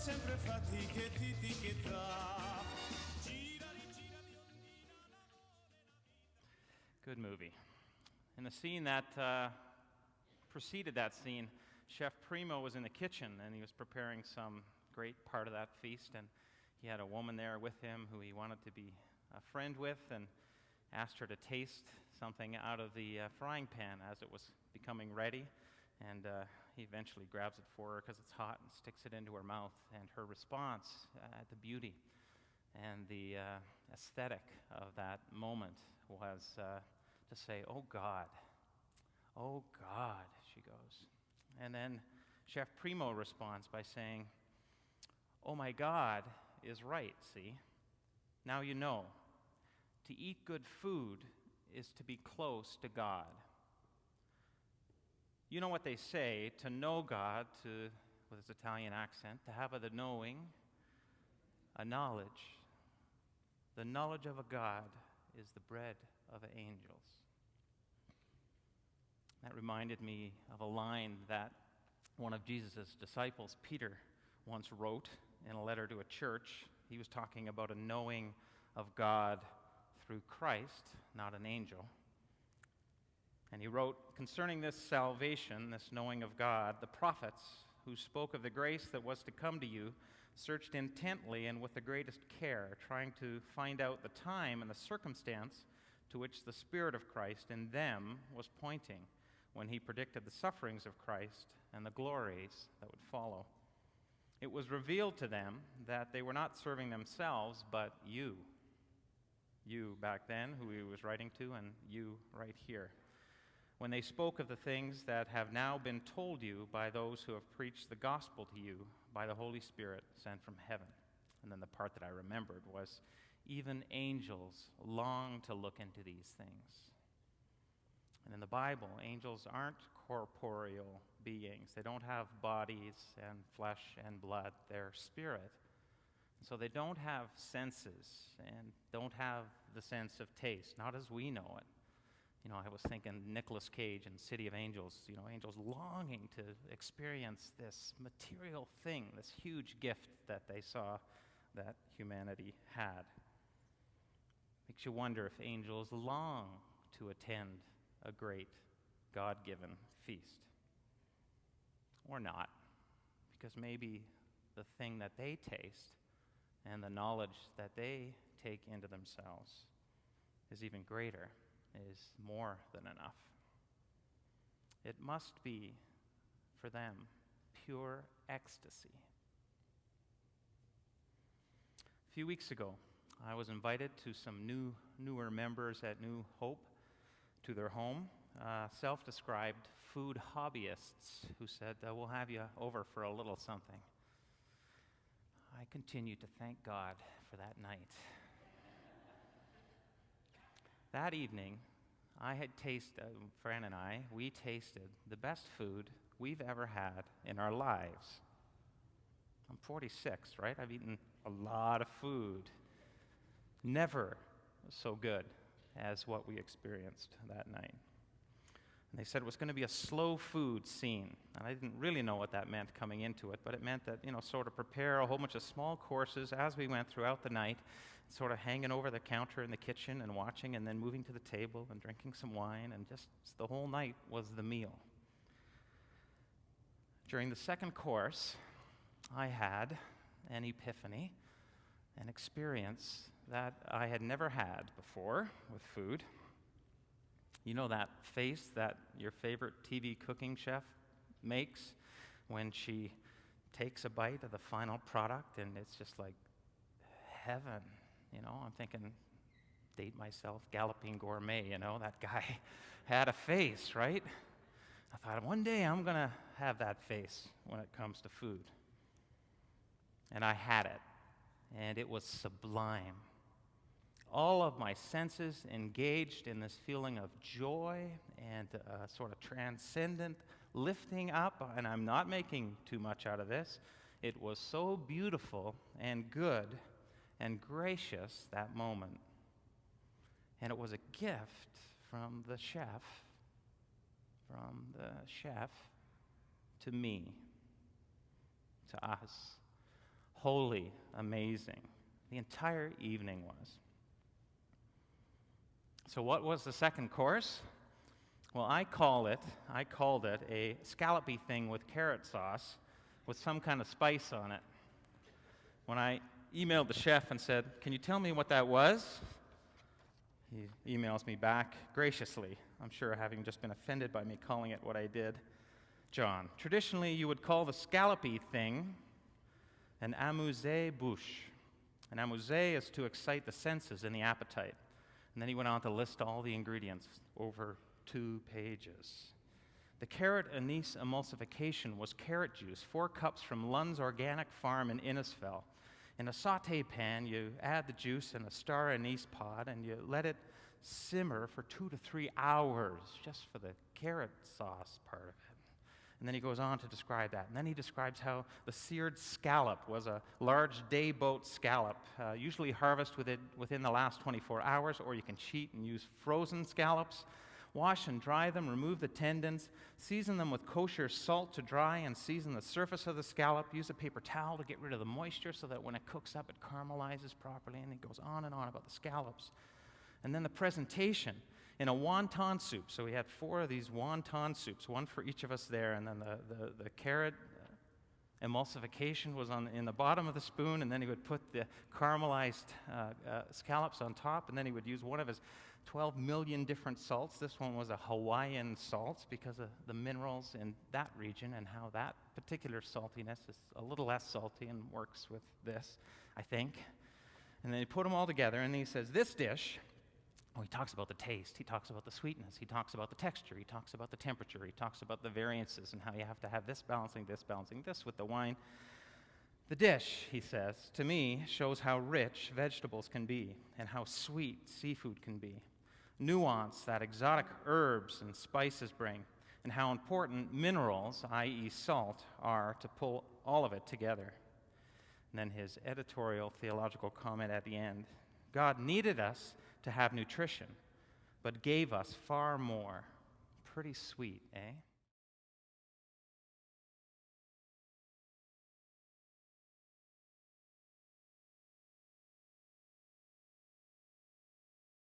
sempre fatiche e titichetà. Good movie. In the scene that preceded that scene, Chef Primo was in the kitchen and he was preparing some great part of that feast, and he had a woman there with him who he wanted to be a friend with, and asked her to taste something out of the frying pan as it was becoming ready, and he eventually grabs it for her because it's hot and sticks it into her mouth, and her response at the beauty and the aesthetic of that moment was to say, "Oh God, she goes. And then Chef Primo responds by saying, "Oh my God is right, see? Now you know. To eat good food is to be close to God. You know what they say, to know God, with his Italian accent, to have a the knowing, a knowledge. The knowledge of a God is the bread of angels." That reminded me of a line that one of Jesus' disciples, Peter, once wrote in a letter to a church. He was talking about a knowing of God through Christ, not an angel. And he wrote, "Concerning this salvation, this knowing of God, the prophets who spoke of the grace that was to come to you searched intently and with the greatest care, trying to find out the time and the circumstance to which the Spirit of Christ in them was pointing when he predicted the sufferings of Christ and the glories that would follow. It was revealed to them that they were not serving themselves, but you. You back then, who he was writing to, and you right here. When they spoke of the things that have now been told you by those who have preached the gospel to you by the Holy Spirit sent from heaven." And then the part that I remembered was, "Even angels long to look into these things." And in the Bible, angels aren't corporeal beings. They don't have bodies and flesh and blood. They're spirit. So they don't have senses and don't have the sense of taste, not as we know it. I was thinking Nicolas Cage in City of Angels, angels longing to experience this material thing, this huge gift that they saw that humanity had. Makes you wonder if angels long to attend a great God-given feast. Or not, because maybe the thing that they taste and the knowledge that they take into themselves is even greater, is more than enough. It must be, for them, pure ecstasy. A few weeks ago, I was invited to some newer members at New Hope to their home, self-described food hobbyists who said, "We'll have you over for a little something." I continue to thank God for that night. That evening, Fran and I, we tasted the best food we've ever had in our lives. I'm 46, right? I've eaten a lot of food. Never so good as what we experienced that night. And they said it was going to be a slow food scene. And I didn't really know what that meant coming into it, but it meant that, sort of prepare a whole bunch of small courses as we went throughout the night, sort of hanging over the counter in the kitchen and watching, and then moving to the table and drinking some wine, and just the whole night was the meal. During the second course, I had an epiphany, an experience that I had never had before with food. You know that face that your favorite TV cooking chef makes when she takes a bite of the final product and it's just like heaven, I'm thinking, date myself, Galloping Gourmet, that guy had a face, right? I thought, one day I'm going to have that face when it comes to food. And I had it, and it was sublime. All of my senses engaged in this feeling of joy and sort of transcendent lifting up, and I'm not making too much out of this. It was so beautiful and good and gracious, that moment. And it was a gift from the chef to me, to us, holy, amazing. The entire evening was. So what was the second course? Well, I called it a scallopy thing with carrot sauce with some kind of spice on it. When I emailed the chef and said, "Can you tell me what that was?" He emails me back graciously, I'm sure having just been offended by me calling it what I did. "John, traditionally you would call the scallopy thing an amuse-bouche. An amuse is to excite the senses and the appetite." And then he went on to list all the ingredients over 2 pages. The carrot anise emulsification was carrot juice, 4 cups from Lund's Organic Farm in Innisfell. In a sauté pan, you add the juice in a star anise pod, and you let it simmer for 2 to 3 hours, just for the carrot sauce part of it. And then he goes on to describe that. And then he describes how the seared scallop was a large day boat scallop, usually harvested within the last 24 hours, or you can cheat and use frozen scallops. Wash and dry them, remove the tendons, season them with kosher salt to dry and season the surface of the scallop. Use a paper towel to get rid of the moisture so that when it cooks up, it caramelizes properly. And he goes on and on about the scallops. And then the presentation in a wonton soup. So we had 4 of these wonton soups, one for each of us there. And then the carrot emulsification was in the bottom of the spoon. And then he would put the caramelized scallops on top. And then he would use one of his 12 million different salts. This one was a Hawaiian salt because of the minerals in that region and how that particular saltiness is a little less salty and works with this, I think. And then he put them all together, and he says, this dish, he talks about the taste, he talks about the sweetness, he talks about the texture, he talks about the temperature, he talks about the variances and how you have to have this balancing this with the wine. The dish, he says, to me, shows how rich vegetables can be and how sweet seafood can be. Nuance that exotic herbs and spices bring, and how important minerals, i.e. salt, are to pull all of it together. And then his editorial theological comment at the end. God needed us to have nutrition, but gave us far more. Pretty sweet, eh?